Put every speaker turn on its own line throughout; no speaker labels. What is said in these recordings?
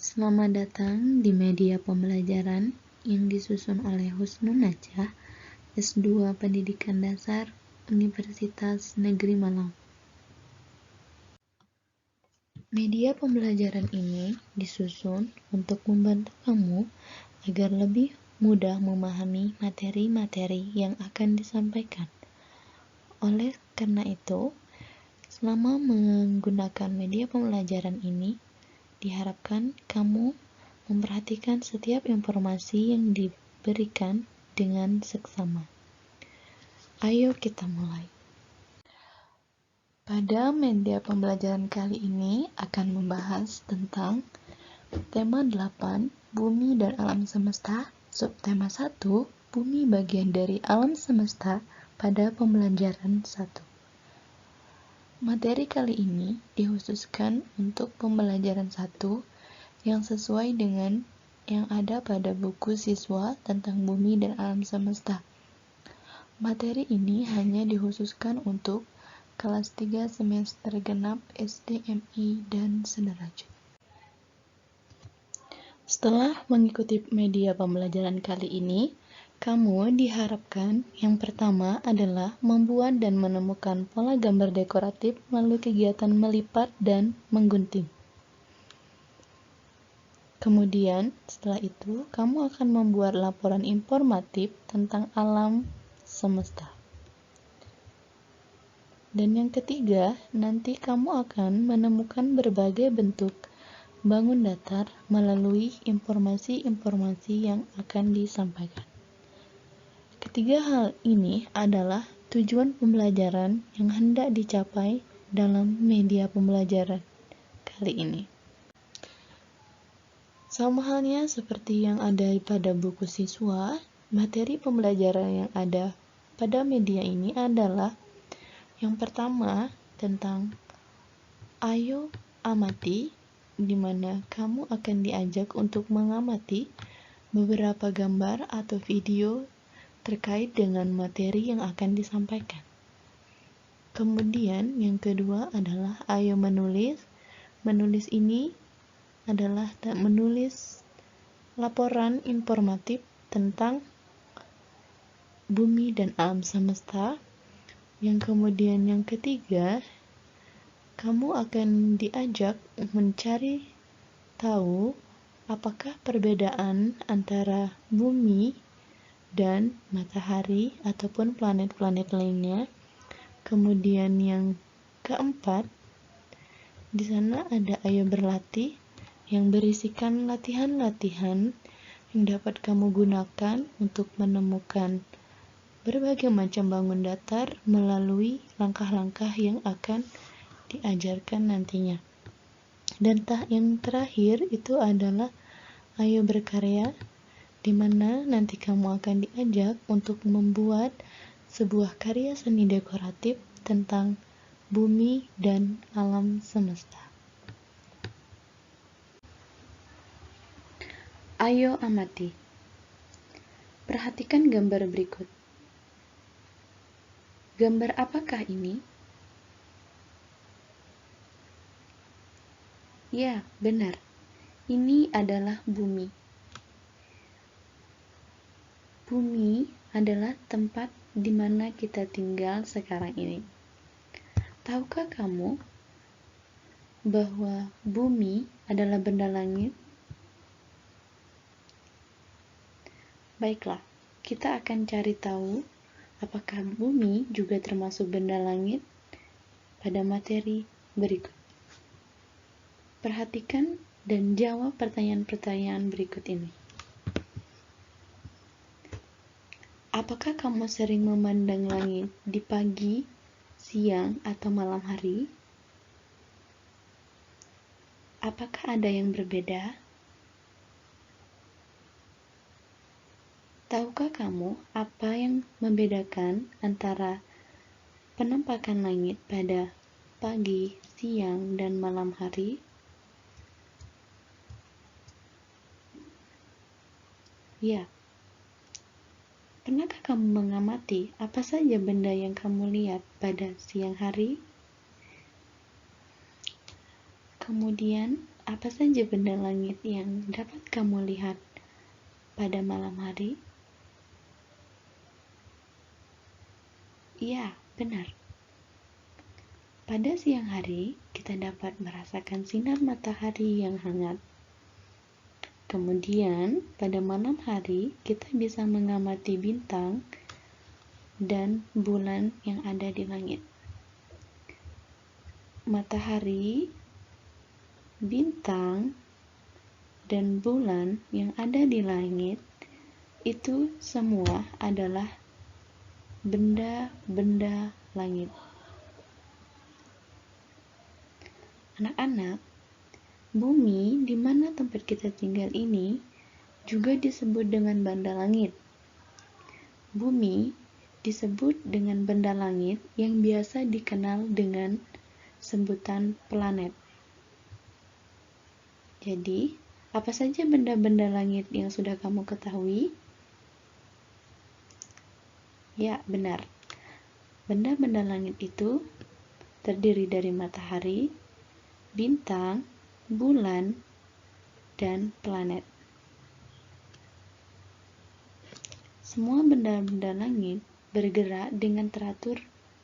Selamat datang di media pembelajaran yang disusun oleh Husnun Najah, S2 Pendidikan Dasar, Universitas Negeri Malang. Media pembelajaran ini disusun untuk membantu kamu agar lebih mudah memahami materi-materi yang akan disampaikan. Oleh karena itu, selama menggunakan media pembelajaran ini, diharapkan kamu memperhatikan setiap informasi yang diberikan dengan seksama. Ayo kita mulai. Pada media pembelajaran kali ini akan membahas tentang tema 8, Bumi dan Alam Semesta, subtema 1, Bumi bagian dari alam semesta pada pembelajaran 1. Materi kali ini dikhususkan untuk pembelajaran 1 yang sesuai dengan yang ada pada buku siswa tentang bumi dan alam semesta. Materi ini hanya dikhususkan untuk kelas 3 semester genap SDMI dan sederajat. Setelah mengikuti media pembelajaran kali ini, kamu diharapkan yang pertama adalah membuat dan menemukan pola gambar dekoratif melalui kegiatan melipat dan menggunting. Kemudian, setelah itu, kamu akan membuat laporan informatif tentang alam semesta. Dan yang ketiga, nanti kamu akan menemukan berbagai bentuk bangun datar melalui informasi-informasi yang akan disampaikan. Ketiga hal ini adalah tujuan pembelajaran yang hendak dicapai dalam media pembelajaran kali ini. Sama halnya seperti yang ada pada buku siswa, materi pembelajaran yang ada pada media ini adalah yang pertama tentang ayo amati, di mana kamu akan diajak untuk mengamati beberapa gambar atau video terkait dengan materi yang akan disampaikan. Kemudian yang kedua adalah ayo menulis. Menulis ini adalah menulis laporan informatif tentang bumi dan alam semesta. Yang kemudian yang ketiga, kamu akan diajak mencari tahu apakah perbedaan antara bumi dan matahari ataupun planet-planet lainnya. Kemudian yang keempat, di sana ada ayo berlatih yang berisikan latihan-latihan yang dapat kamu gunakan untuk menemukan berbagai macam bangun datar melalui langkah-langkah yang akan diajarkan nantinya. Dan yang terakhir itu adalah ayo berkarya, di mana nanti kamu akan diajak untuk membuat sebuah karya seni dekoratif tentang bumi dan alam semesta. Ayo amati. Perhatikan gambar berikut. Gambar apakah ini? Ya, benar. Ini adalah bumi. Bumi adalah tempat di mana kita tinggal sekarang ini. Tahukah kamu bahwa bumi adalah benda langit? Baiklah, kita akan cari tahu apakah bumi juga termasuk benda langit pada materi berikut. Perhatikan dan jawab pertanyaan-pertanyaan berikut ini. Apakah kamu sering memandang langit di pagi, siang, atau malam hari? Apakah ada yang berbeda? Tahukah kamu apa yang membedakan antara penampakan langit pada pagi, siang, dan malam hari? Ya. Pernahkah kamu mengamati apa saja benda yang kamu lihat pada siang hari? Kemudian, apa saja benda langit yang dapat kamu lihat pada malam hari? Iya, benar. Pada siang hari, kita dapat merasakan sinar matahari yang hangat. Kemudian, pada malam hari, kita bisa mengamati bintang dan bulan yang ada di langit. Matahari, bintang, dan bulan yang ada di langit itu semua adalah benda-benda langit. Anak-anak, bumi di mana tempat kita tinggal ini juga disebut dengan benda langit. Bumi disebut dengan benda langit yang biasa dikenal dengan sebutan planet. Jadi, apa saja benda-benda langit yang sudah kamu ketahui? Ya, benar. Benda-benda langit itu terdiri dari matahari, bintang, bulan, dan planet. Semua benda-benda langit bergerak dengan teratur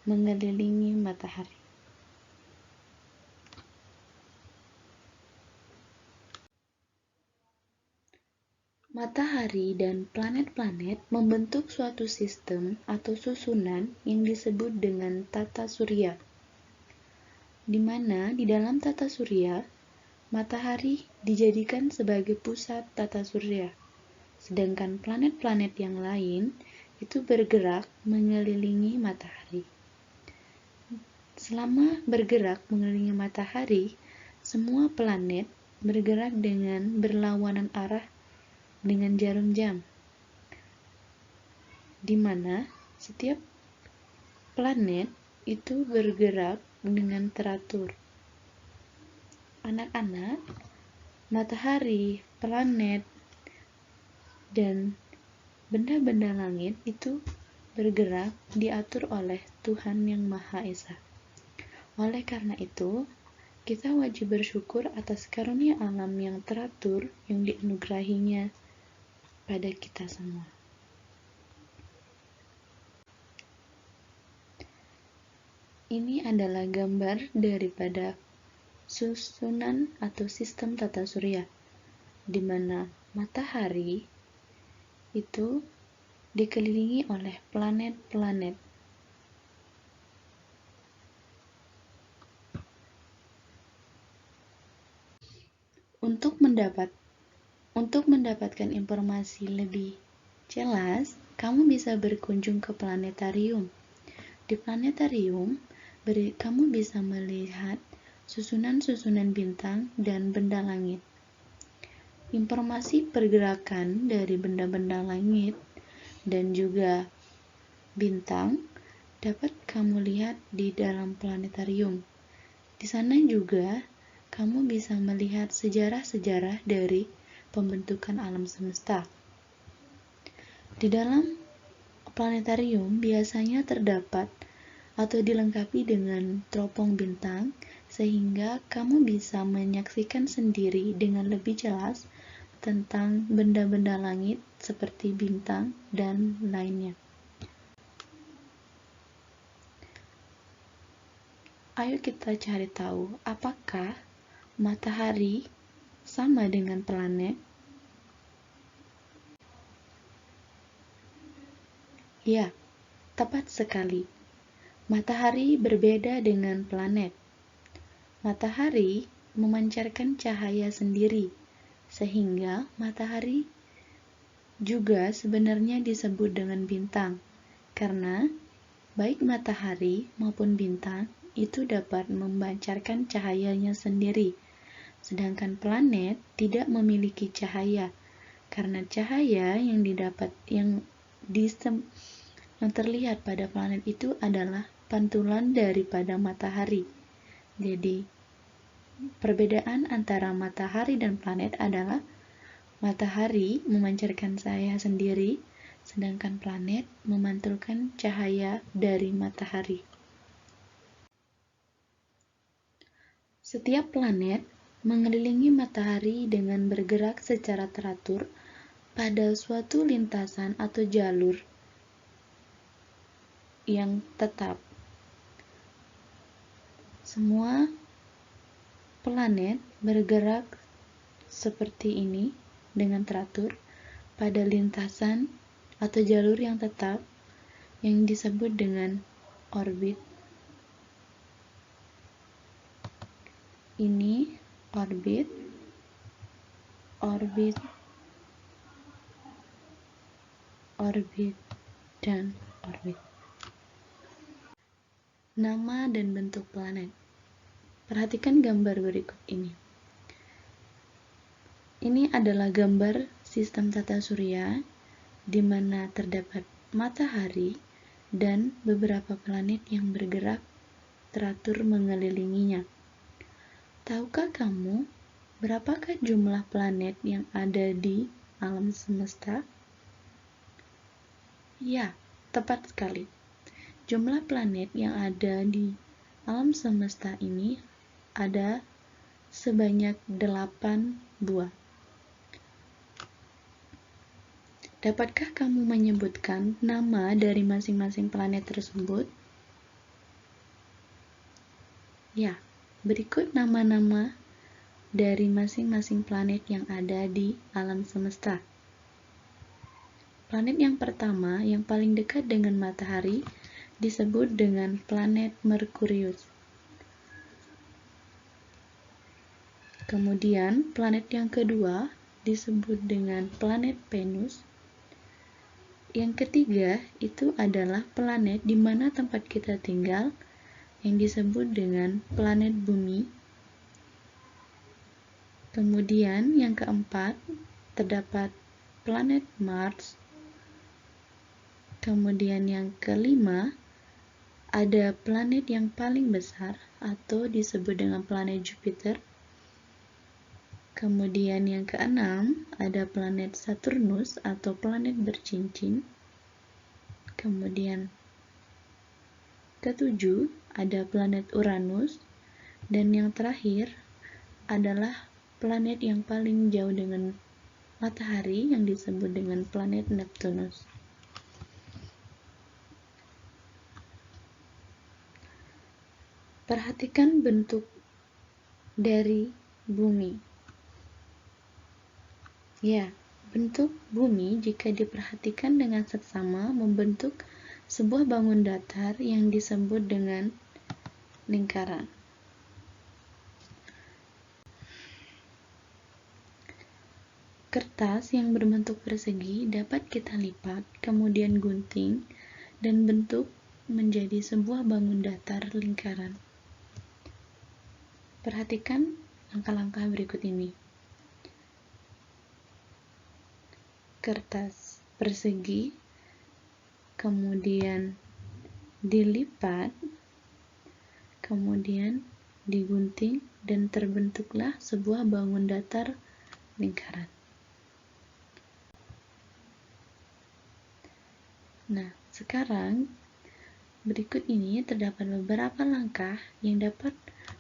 mengelilingi matahari. Matahari dan planet-planet membentuk suatu sistem atau susunan yang disebut dengan tata surya, di mana di dalam tata surya, matahari dijadikan sebagai pusat tata surya, sedangkan planet-planet yang lain itu bergerak mengelilingi matahari. Selama bergerak mengelilingi matahari, semua planet bergerak dengan berlawanan arah dengan jarum jam, di mana setiap planet itu bergerak dengan teratur. Anak-anak, matahari, planet, dan benda-benda langit itu bergerak diatur oleh Tuhan Yang Maha Esa. Oleh karena itu, kita wajib bersyukur atas karunia alam yang teratur yang dianugerahinya pada kita semua. Ini adalah gambar daripada susunan atau sistem tata surya, di mana matahari itu dikelilingi oleh planet-planet. Untuk mendapatkan informasi lebih jelas, kamu bisa berkunjung ke planetarium. Di planetarium, kamu bisa melihat susunan-susunan bintang dan benda langit. Informasi pergerakan dari benda-benda langit dan juga bintang dapat kamu lihat di dalam planetarium. Di sana juga kamu bisa melihat sejarah-sejarah dari pembentukan alam semesta. Di dalam planetarium biasanya terdapat atau dilengkapi dengan teropong bintang, sehingga kamu bisa menyaksikan sendiri dengan lebih jelas tentang benda-benda langit seperti bintang dan lainnya. Ayo kita cari tahu apakah matahari sama dengan planet. Ya, tepat sekali. Matahari berbeda dengan planet. Matahari memancarkan cahaya sendiri, sehingga matahari juga sebenarnya disebut dengan bintang, karena baik matahari maupun bintang itu dapat memancarkan cahayanya sendiri, sedangkan planet tidak memiliki cahaya, karena cahaya yang terlihat pada planet itu adalah pantulan daripada matahari. Jadi, perbedaan antara matahari dan planet adalah matahari memancarkan cahaya sendiri, sedangkan planet memantulkan cahaya dari matahari. Setiap planet mengelilingi matahari dengan bergerak secara teratur pada suatu lintasan atau jalur yang tetap. Semua planet bergerak seperti ini dengan teratur pada lintasan atau jalur yang tetap yang disebut dengan orbit. Ini orbit, orbit, orbit, dan orbit. Nama dan bentuk planet. Perhatikan gambar berikut ini. Ini adalah gambar sistem tata surya di mana terdapat matahari dan beberapa planet yang bergerak teratur mengelilinginya. Tahukah kamu berapakah jumlah planet yang ada di alam semesta? Ya, tepat sekali. Jumlah planet yang ada di alam semesta ini ada sebanyak 8 buah. Dapatkah kamu menyebutkan nama dari masing-masing planet tersebut? Ya, berikut nama-nama dari masing-masing planet yang ada di alam semesta. Planet yang pertama, yang paling dekat dengan matahari, disebut dengan planet Merkurius. Kemudian, planet yang kedua disebut dengan planet Venus. Yang ketiga, itu adalah planet di mana tempat kita tinggal, yang disebut dengan planet Bumi. Kemudian, yang keempat, terdapat planet Mars. Kemudian, yang kelima, ada planet yang paling besar, atau disebut dengan planet Jupiter. Kemudian yang keenam, ada planet Saturnus atau planet bercincin. Kemudian ketujuh, ada planet Uranus. Dan yang terakhir adalah planet yang paling jauh dengan matahari yang disebut dengan planet Neptunus. Perhatikan bentuk dari bumi. Ya, bentuk bumi jika diperhatikan dengan seksama membentuk sebuah bangun datar yang disebut dengan lingkaran. Kertas yang berbentuk persegi dapat kita lipat, kemudian gunting, dan bentuk menjadi sebuah bangun datar lingkaran. Perhatikan langkah-langkah berikut ini. Kertas persegi, kemudian dilipat, kemudian digunting, dan terbentuklah sebuah bangun datar lingkaran. Nah, sekarang berikut ini terdapat beberapa langkah yang dapat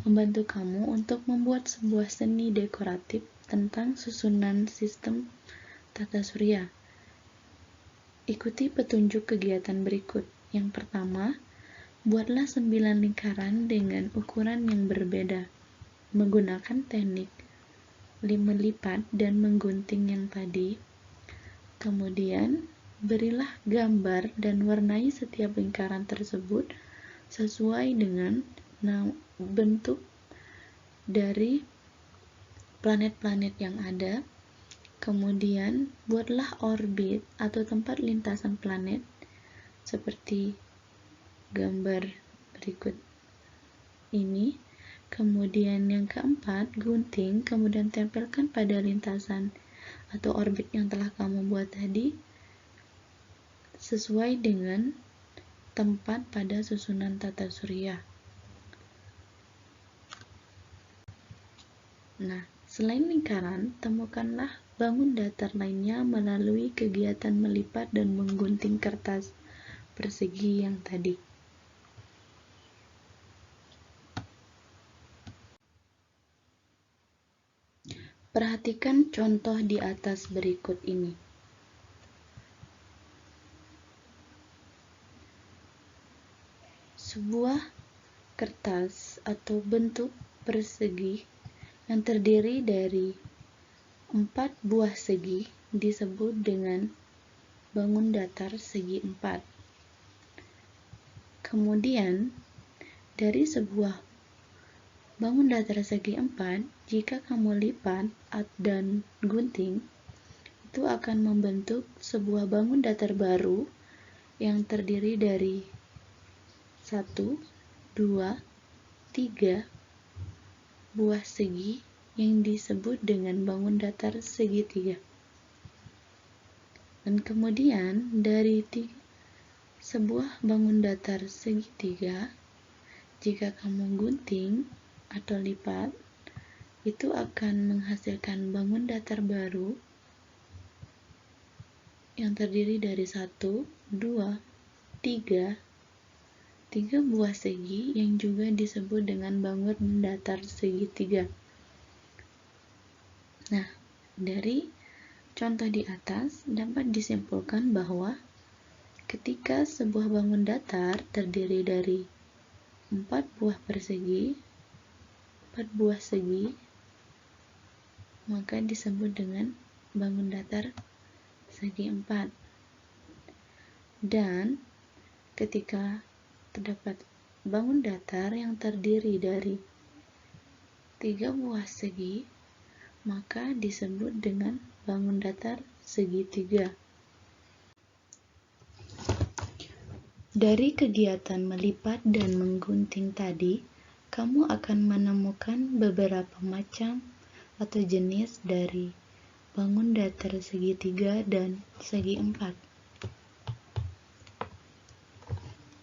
membantu kamu untuk membuat sebuah seni dekoratif tentang susunan sistem tata surya. Ikuti petunjuk kegiatan berikut. Yang pertama, buatlah 9 lingkaran dengan ukuran yang berbeda, menggunakan teknik melipat dan menggunting yang tadi. Kemudian, berilah gambar dan warnai setiap lingkaran tersebut sesuai dengan bentuk dari planet-planet yang ada. Kemudian, buatlah orbit atau tempat lintasan planet seperti gambar berikut ini. Kemudian yang keempat, gunting, kemudian tempelkan pada lintasan atau orbit yang telah kamu buat tadi sesuai dengan tempat pada susunan tata surya. Nah, selain lingkaran, temukanlah bangun datar lainnya melalui kegiatan melipat dan menggunting kertas persegi yang tadi. Perhatikan contoh di atas berikut ini. Sebuah kertas atau bentuk persegi yang terdiri dari 4 buah segi disebut dengan bangun datar segi 4. Kemudian, dari sebuah bangun datar segi 4, jika kamu lipat dan gunting, itu akan membentuk sebuah bangun datar baru yang terdiri dari 1, 2, 3 buah segi yang disebut dengan bangun datar segitiga. Dan kemudian dari sebuah bangun datar segitiga, jika kamu gunting atau lipat, itu akan menghasilkan bangun datar baru yang terdiri dari 1, 2, 3 buah segi yang juga disebut dengan bangun datar segitiga. Nah, dari contoh di atas dapat disimpulkan bahwa ketika sebuah bangun datar terdiri dari 4 buah segi, maka disebut dengan bangun datar segi 4. Dan ketika terdapat bangun datar yang terdiri dari 3 buah segi, maka disebut dengan bangun datar segitiga. Dari kegiatan melipat dan menggunting tadi, kamu akan menemukan beberapa macam atau jenis dari bangun datar segitiga dan segi 4.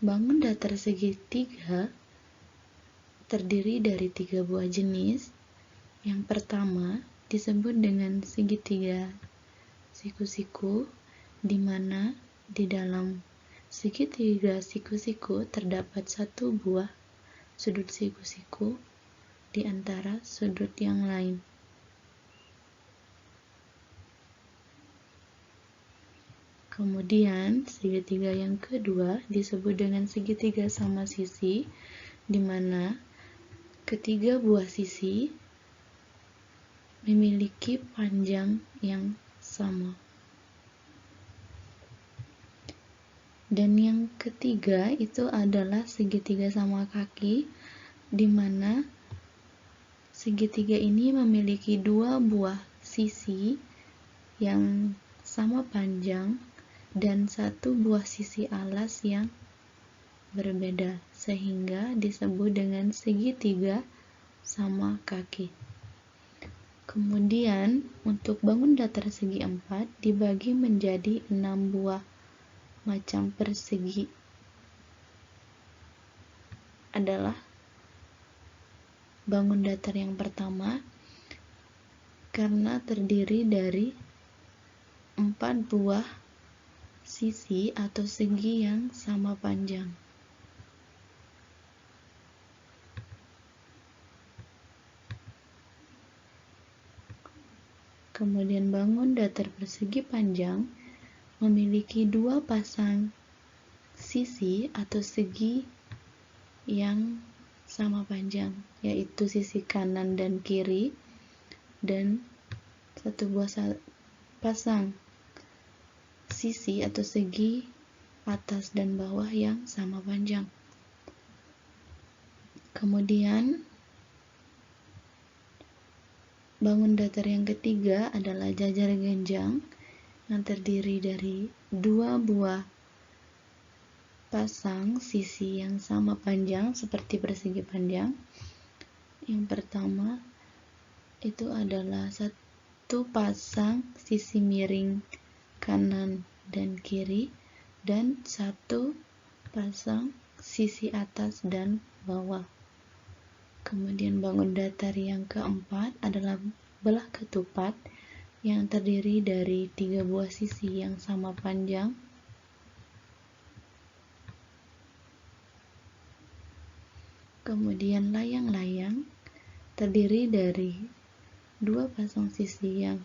Bangun datar segitiga terdiri dari 3 buah jenis. Yang pertama disebut dengan segitiga siku-siku, di mana di dalam segitiga siku-siku terdapat 1 buah sudut siku-siku di antara sudut yang lain. Kemudian, segitiga yang kedua disebut dengan segitiga sama sisi, di mana ketiga buah sisi memiliki panjang yang sama. Dan yang ketiga itu adalah segitiga sama kaki, di mana segitiga ini memiliki 2 buah sisi yang sama panjang dan 1 buah sisi alas yang berbeda, sehingga disebut dengan segitiga sama kaki. Kemudian, untuk bangun datar segi 4 dibagi menjadi 6 buah macam persegi. Adalah bangun datar yang pertama karena terdiri dari 4 buah sisi atau segi yang sama panjang. Kemudian bangun datar persegi panjang memiliki 2 pasang sisi atau segi yang sama panjang, yaitu sisi kanan dan kiri, dan 1 buah pasang sisi atau segi atas dan bawah yang sama panjang. Kemudian bangun datar yang ketiga adalah jajar genjang yang terdiri dari 2 buah pasang sisi yang sama panjang seperti persegi panjang. Yang pertama itu adalah 1 pasang sisi miring kanan dan kiri, dan 1 pasang sisi atas dan bawah. Kemudian bangun datar yang keempat adalah belah ketupat yang terdiri dari 3 buah sisi yang sama panjang. Kemudian layang-layang terdiri dari dua pasang sisi yang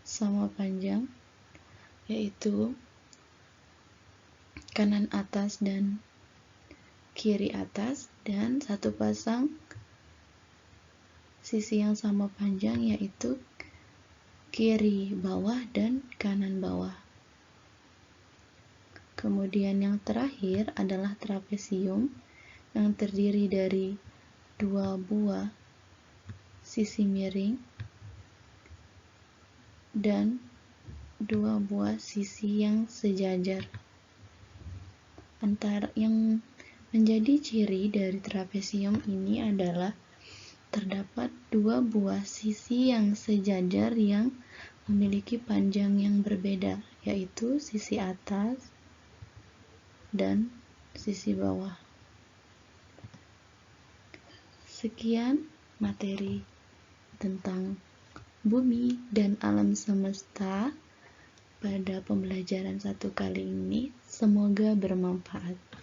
sama panjang, yaitu kanan atas dan kiri atas, dan satu pasang sisi yang sama panjang, yaitu kiri bawah dan kanan bawah. Kemudian yang terakhir adalah trapesium yang terdiri dari dua buah sisi miring dan dua buah sisi yang sejajar. Antara yang menjadi ciri dari trapesium ini adalah terdapat dua buah sisi yang sejajar yang memiliki panjang yang berbeda, yaitu sisi atas dan sisi bawah. Sekian materi tentang bumi dan alam semesta pada pembelajaran 1 kali ini. Semoga bermanfaat.